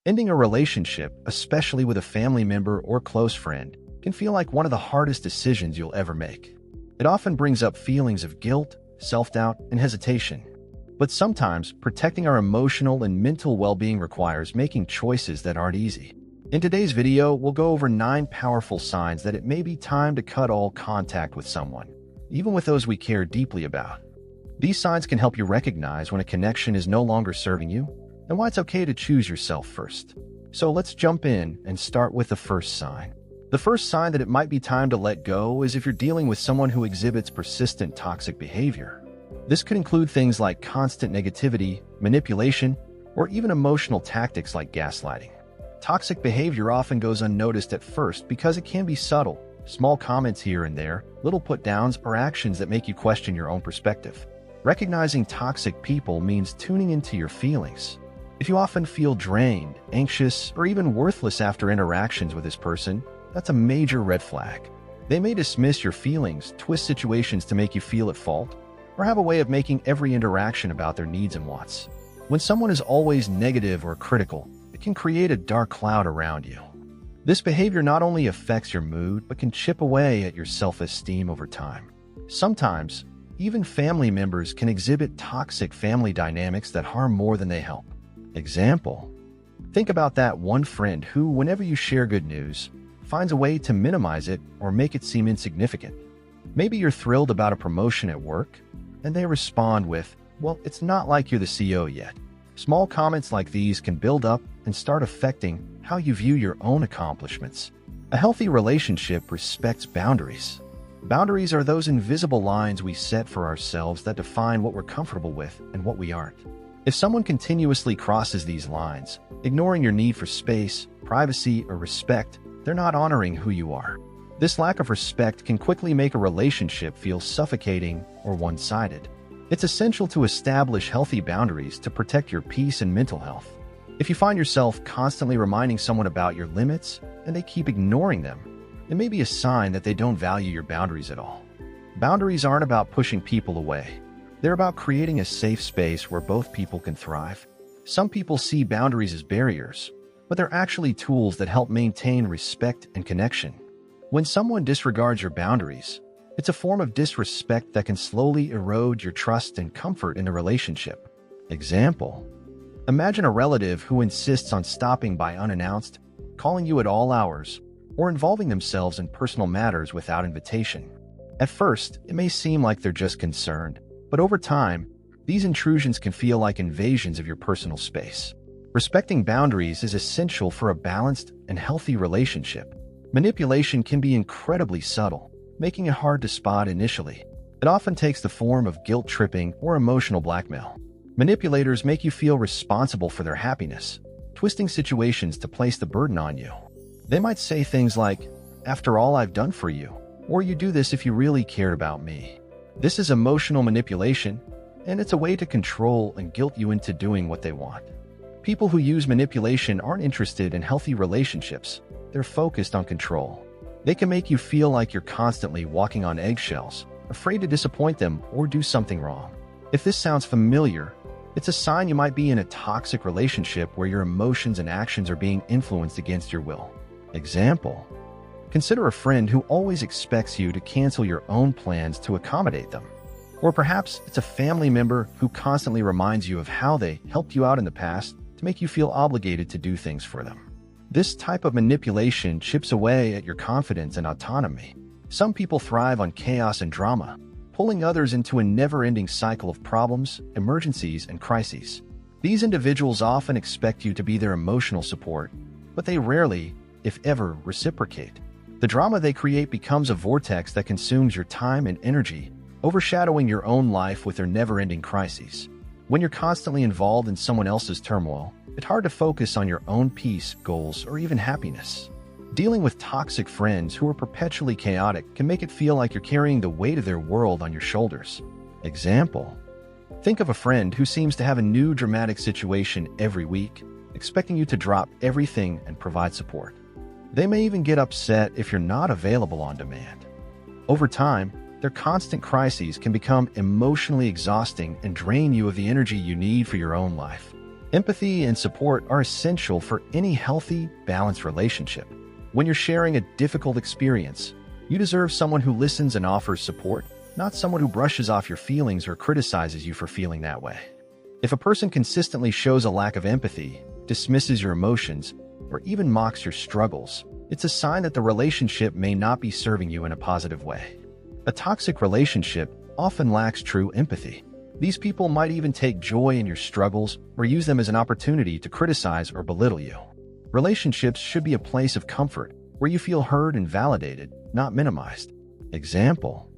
Ending a relationship, especially with a family member or close friend, can feel like one of the hardest decisions you'll ever make. It often brings up feelings of guilt, self-doubt, and hesitation. But sometimes, protecting our emotional and mental well-being requires making choices that aren't easy. In today's video, we'll go over 9 powerful signs that it may be time to cut all contact with someone, even with those we care deeply about. These signs can help you recognize when a connection is no longer serving you, and why it's okay to choose yourself first. So let's jump in and start with the first sign. The first sign that it might be time to let go is if you're dealing with someone who exhibits persistent toxic behavior. This could include things like constant negativity, manipulation, or even emotional tactics like gaslighting. Toxic behavior often goes unnoticed at first because it can be subtle, small comments here and there, little put-downs, or actions that make you question your own perspective. Recognizing toxic people means tuning into your feelings. If you often feel drained, anxious, or even worthless after interactions with this person, that's a major red flag. They may dismiss your feelings, twist situations to make you feel at fault, or have a way of making every interaction about their needs and wants. When someone is always negative or critical, it can create a dark cloud around you. This behavior not only affects your mood, but can chip away at your self-esteem over time. Sometimes, even family members can exhibit toxic family dynamics that harm more than they help. Example: think about that one friend who, whenever you share good news, finds a way to minimize it or make it seem insignificant. Maybe you're thrilled about a promotion at work, and they respond with, "Well, it's not like you're the CEO yet." Small comments like these can build up and start affecting how you view your own accomplishments. A healthy relationship respects boundaries. Boundaries are those invisible lines we set for ourselves that define what we're comfortable with and what we aren't. If someone continuously crosses these lines, ignoring your need for space, privacy, or respect, they're not honoring who you are. This lack of respect can quickly make a relationship feel suffocating or one-sided. It's essential to establish healthy boundaries to protect your peace and mental health. If you find yourself constantly reminding someone about your limits and they keep ignoring them, it may be a sign that they don't value your boundaries at all. Boundaries aren't about pushing people away. They're about creating a safe space where both people can thrive. Some people see boundaries as barriers, but they're actually tools that help maintain respect and connection. When someone disregards your boundaries, it's a form of disrespect that can slowly erode your trust and comfort in a relationship. Example: imagine a relative who insists on stopping by unannounced, calling you at all hours, or involving themselves in personal matters without invitation. At first, it may seem like they're just concerned, but over time, these intrusions can feel like invasions of your personal space. Respecting boundaries is essential for a balanced and healthy relationship. Manipulation can be incredibly subtle, making it hard to spot initially. It often takes the form of guilt-tripping or emotional blackmail. Manipulators make you feel responsible for their happiness, twisting situations to place the burden on you. They might say things like, "After all I've done for you," or "You do this if you really cared about me." This is emotional manipulation, and it's a way to control and guilt you into doing what they want. People who use manipulation aren't interested in healthy relationships. They're focused on control. They can make you feel like you're constantly walking on eggshells, afraid to disappoint them or do something wrong. If this sounds familiar, it's a sign you might be in a toxic relationship where your emotions and actions are being influenced against your will. Example: consider a friend who always expects you to cancel your own plans to accommodate them. Or perhaps it's a family member who constantly reminds you of how they helped you out in the past to make you feel obligated to do things for them. This type of manipulation chips away at your confidence and autonomy. Some people thrive on chaos and drama, pulling others into a never-ending cycle of problems, emergencies, and crises. These individuals often expect you to be their emotional support, but they rarely, if ever, reciprocate. The drama they create becomes a vortex that consumes your time and energy, overshadowing your own life with their never-ending crises. When you're constantly involved in someone else's turmoil, it's hard to focus on your own peace, goals, or even happiness. Dealing with toxic friends who are perpetually chaotic can make it feel like you're carrying the weight of their world on your shoulders. Example: think of a friend who seems to have a new dramatic situation every week, expecting you to drop everything and provide support. They may even get upset if you're not available on demand. Over time, their constant crises can become emotionally exhausting and drain you of the energy you need for your own life. Empathy and support are essential for any healthy, balanced relationship. When you're sharing a difficult experience, you deserve someone who listens and offers support, not someone who brushes off your feelings or criticizes you for feeling that way. If a person consistently shows a lack of empathy, dismisses your emotions, or even mocks your struggles, it's a sign that the relationship may not be serving you in a positive way. A toxic relationship often lacks true empathy. These people might even take joy in your struggles or use them as an opportunity to criticize or belittle you. Relationships should be a place of comfort where you feel heard and validated, not minimized. Example: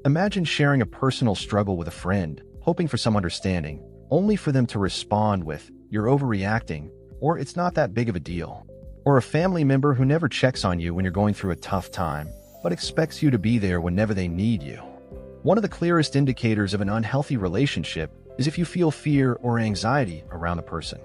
imagine sharing a personal struggle with a friend, hoping for some understanding, only for them to respond with, "You're overreacting," or "It's not that big of a deal." Or a family member who never checks on you when you're going through a tough time, but expects you to be there whenever they need you. One of the clearest indicators of an unhealthy relationship is if you feel fear or anxiety around the person.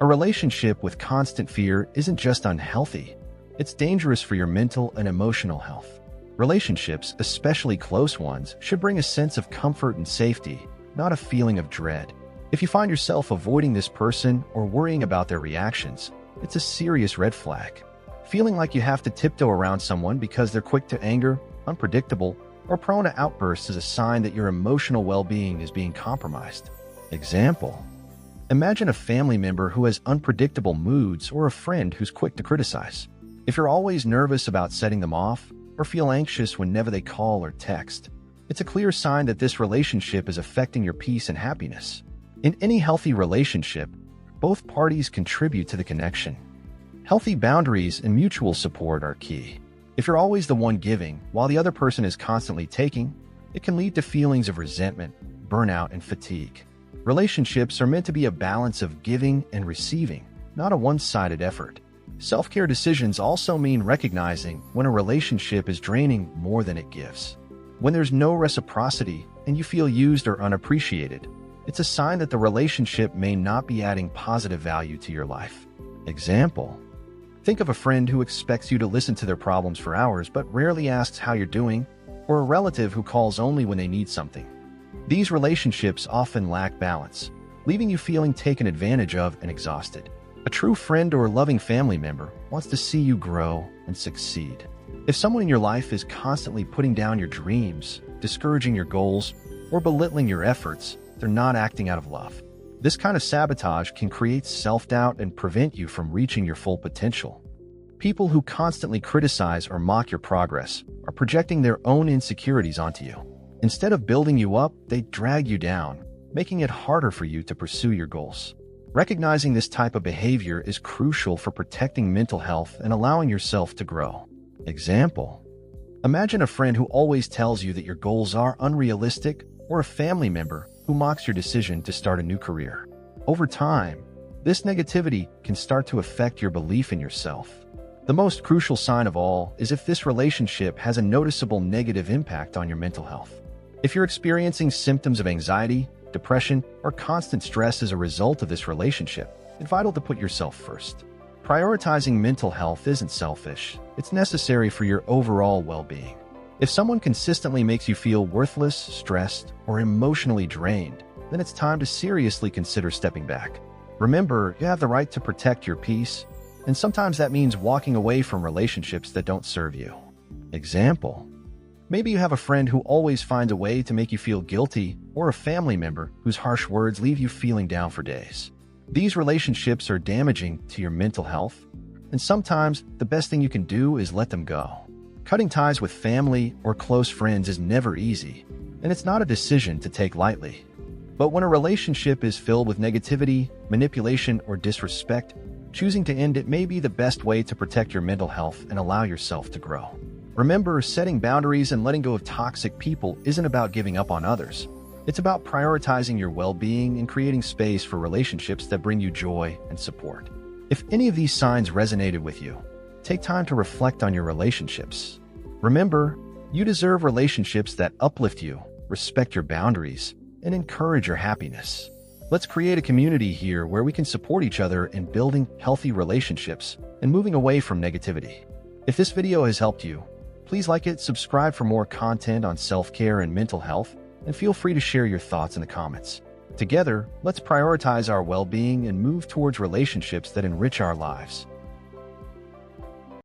A relationship with constant fear isn't just unhealthy, it's dangerous for your mental and emotional health. Relationships, especially close ones, should bring a sense of comfort and safety, not a feeling of dread. If you find yourself avoiding this person or worrying about their reactions, it's a serious red flag. Feeling like you have to tiptoe around someone because they're quick to anger, unpredictable, or prone to outbursts is a sign that your emotional well-being is being compromised. Example: imagine a family member who has unpredictable moods or a friend who's quick to criticize. If you're always nervous about setting them off or feel anxious whenever they call or text, it's a clear sign that this relationship is affecting your peace and happiness. In any healthy relationship, both parties contribute to the connection. Healthy boundaries and mutual support are key. If you're always the one giving while the other person is constantly taking, it can lead to feelings of resentment, burnout, and fatigue. Relationships are meant to be a balance of giving and receiving, not a one-sided effort. Self-care decisions also mean recognizing when a relationship is draining more than it gives. When there's no reciprocity and you feel used or unappreciated, it's a sign that the relationship may not be adding positive value to your life. Example: think of a friend who expects you to listen to their problems for hours but rarely asks how you're doing, or a relative who calls only when they need something. These relationships often lack balance, leaving you feeling taken advantage of and exhausted. A true friend or loving family member wants to see you grow and succeed. If someone in your life is constantly putting down your dreams, discouraging your goals, or belittling your efforts, they're not acting out of love. This kind of sabotage can create self-doubt and prevent you from reaching your full potential. People who constantly criticize or mock your progress are projecting their own insecurities onto you. Instead of building you up, they drag you down, making it harder for you to pursue your goals. Recognizing this type of behavior is crucial for protecting mental health and allowing yourself to grow. Example: imagine a friend who always tells you that your goals are unrealistic, or a family member who mocks your decision to start a new career. Over time, this negativity can start to affect your belief in yourself. The most crucial sign of all is if this relationship has a noticeable negative impact on your mental health. If you're experiencing symptoms of anxiety, depression, or constant stress as a result of this relationship, it's vital to put yourself first. Prioritizing mental health isn't selfish, it's necessary for your overall well-being. If someone consistently makes you feel worthless, stressed, or emotionally drained, then it's time to seriously consider stepping back. Remember, you have the right to protect your peace, and sometimes that means walking away from relationships that don't serve you. Example: maybe you have a friend who always finds a way to make you feel guilty, or a family member whose harsh words leave you feeling down for days. These relationships are damaging to your mental health, and sometimes the best thing you can do is let them go. Cutting ties with family or close friends is never easy, and it's not a decision to take lightly. But when a relationship is filled with negativity, manipulation, or disrespect, choosing to end it may be the best way to protect your mental health and allow yourself to grow. Remember, setting boundaries and letting go of toxic people isn't about giving up on others. It's about prioritizing your well-being and creating space for relationships that bring you joy and support. If any of these signs resonated with you, take time to reflect on your relationships. Remember, you deserve relationships that uplift you, respect your boundaries, and encourage your happiness. Let's create a community here where we can support each other in building healthy relationships and moving away from negativity. If this video has helped you, please like it, subscribe for more content on self-care and mental health, and feel free to share your thoughts in the comments. Together, let's prioritize our well-being and move towards relationships that enrich our lives.